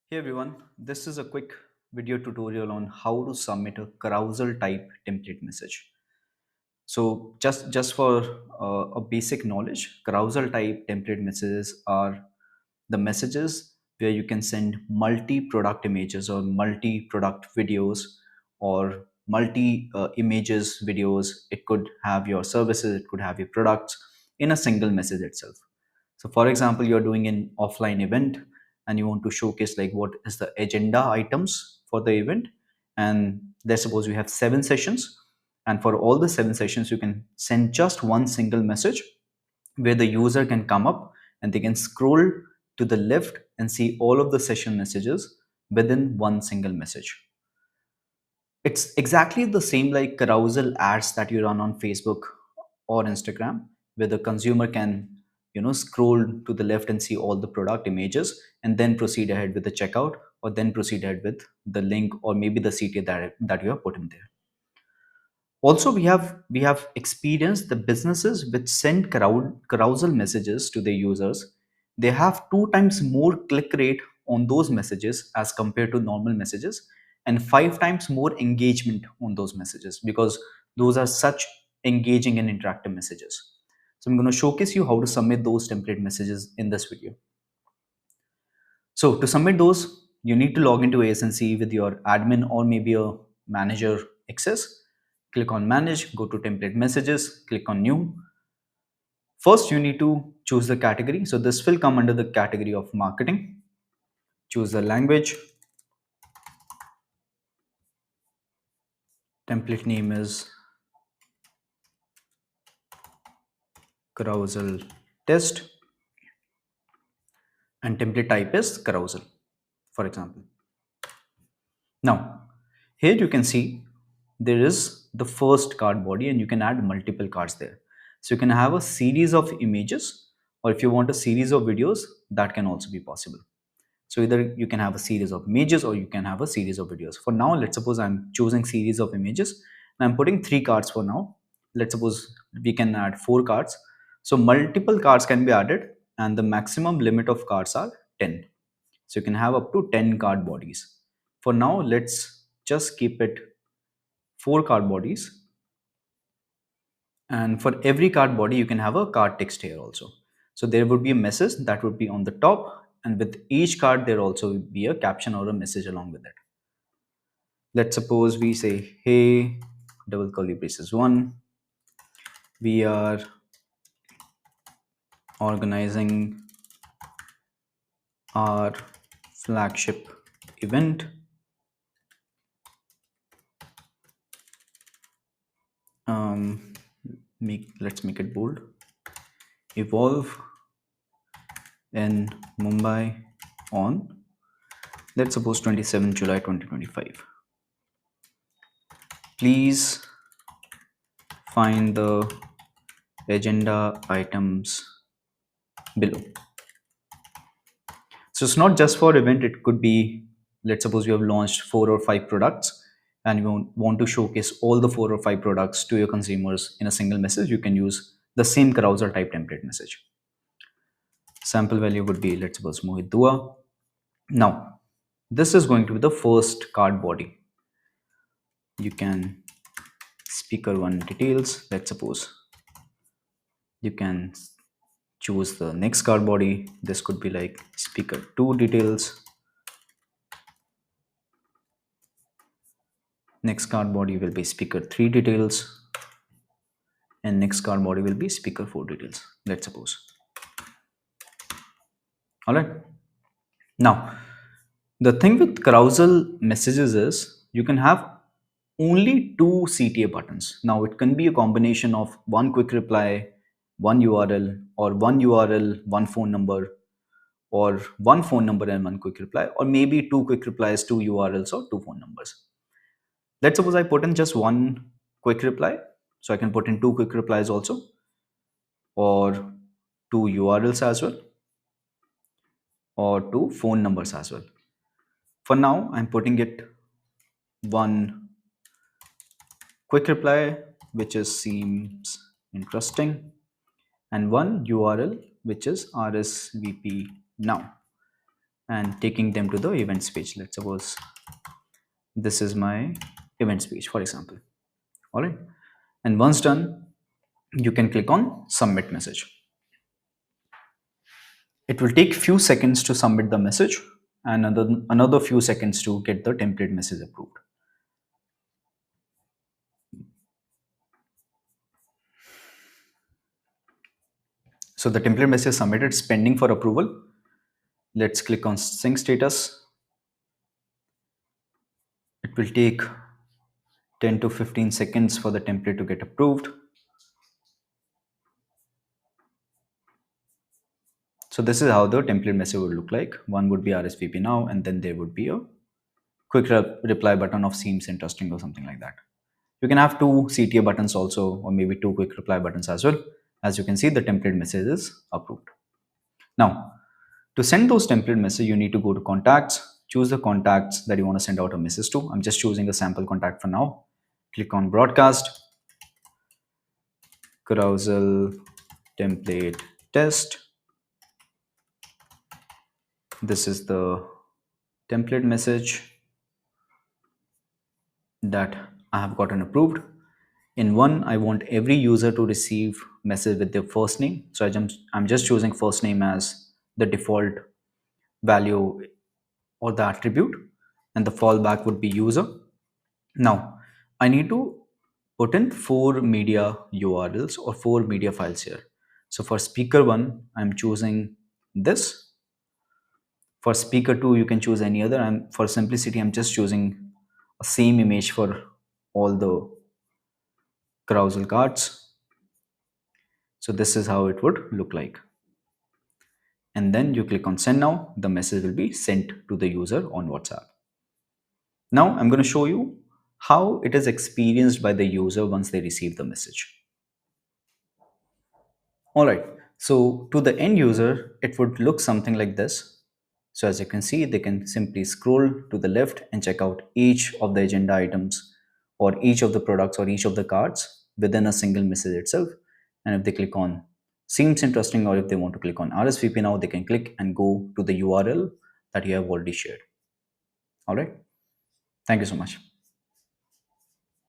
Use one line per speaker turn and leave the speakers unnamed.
Hey everyone, this is a quick video tutorial on how to submit a carousel type template message. So just for a basic knowledge, carousel type template messages are the messages where you can send multi-product images or multi-product videos or multi images videos. It could have your services, it could have your products in a single message itself. So for example, you're doing an offline event and you want to showcase like what is the agenda items for the event. And let's suppose you have 7 sessions. And for all the 7 sessions, you can send just one single message where the user can come up and they can scroll to the left and see all of the session messages within one single message. It's exactly the same like carousel ads that you run on Facebook or Instagram, where the consumer can scroll to the left and see all the product images and then proceed ahead with the checkout or then proceed ahead with the link or maybe the CTA that you have put in there. Also, we have experienced the businesses which send carousel messages to their users. They have 2 times more click rate on those messages as compared to normal messages, and 5 times more engagement on those messages because those are such engaging and interactive messages. So I'm going to showcase you how to submit those template messages in this video. So to submit those, you need to log into AiSensy with your admin or maybe a manager access. Click on manage, go to template messages, click on new. First, you need to choose the category. So this will come under the category of marketing. Choose the language. Template name is carousel test and template type is carousel, for example. Now, here you can see there is the first card body and you can add multiple cards there. So you can have a series of images, or if you want a series of videos, that can also be possible. So either you can have a series of images or you can have a series of videos. For now, let's suppose I'm choosing series of images and I'm putting 3 cards for now. Let's suppose we can add 4 cards. So multiple cards can be added and the maximum limit of cards are 10. So you can have up to 10 card bodies. For now, let's just keep it 4 card bodies. And for every card body, you can have a card text here also. So there would be a message that would be on the top, and with each card, there also would be a caption or a message along with it. Let's suppose we say, hey, double curly braces 1, we are organizing our flagship event. Let's make it bold. Evolve in Mumbai on, let's suppose 27 July 2025. Please find the agenda items below. So it's not just for event, it could be, let's suppose you have launched 4 or 5 products and you want to showcase all the 4 or 5 products to your consumers in a single message. You can use the same carousel type template message. Sample value would be, let's suppose, Mohit Dua. Now, this is going to be the first card body. You can speaker 1 details, let's suppose. You can choose the next card body. This could be like speaker 2 details. Next card body will be speaker 3 details. And next card body will be speaker 4 details, let's suppose. All right. Now, the thing with carousel messages is you can have only 2 CTA buttons. Now, it can be a combination of one quick reply, one URL, or one URL, one phone number, or one phone number and one quick reply, or maybe 2 quick replies, 2 URLs, or 2 phone numbers. Let's suppose I put in just one quick reply. So I can put in 2 quick replies also, or 2 URLs as well, or 2 phone numbers as well. For now, I'm putting it one quick reply, which is seems interesting, and one URL, which is RSVP now. and taking them to the events page. Let's suppose this is my events page, for example. All right. And once done, you can click on submit message. It will take few seconds to submit the message and another few seconds to get the template message approved. So the template message is submitted, it's pending for approval. Let's click on sync status. It will take 10 to 15 seconds for the template to get approved. So this is how the template message would look like. One would be RSVP now, and then there would be a quick reply button of seems interesting or something like that. You can have two CTA buttons also, or maybe two quick reply buttons as well. As you can see, the template message is approved. Now, to send those template messages, you need to go to contacts, choose the contacts that you want to send out a message to. I'm just choosing a sample contact for now. Click on broadcast, carousel template test. This is the template message that I have gotten approved. In one, I want every user to receive message with their first name. So I'm just choosing first name as the default value or the attribute, and the fallback would be user. Now, I need to put in 4 media URLs or 4 media files here. So for speaker 1, I'm choosing this. For speaker 2, you can choose any other. For simplicity, I'm just choosing a same image for all the carousel cards. So this is how it would look like. And then you click on send now. The message will be sent to the user on WhatsApp. Now I'm going to show you how it is experienced by the user once they receive the message. Alright, so to the end user, it would look something like this. So as you can see, they can simply scroll to the left and check out each of the agenda items or each of the products or each of the cards within a single message itself. And if they click on seems interesting, or if they want to click on RSVP now, they can click and go to the URL that you have already shared. Alright, thank you so much.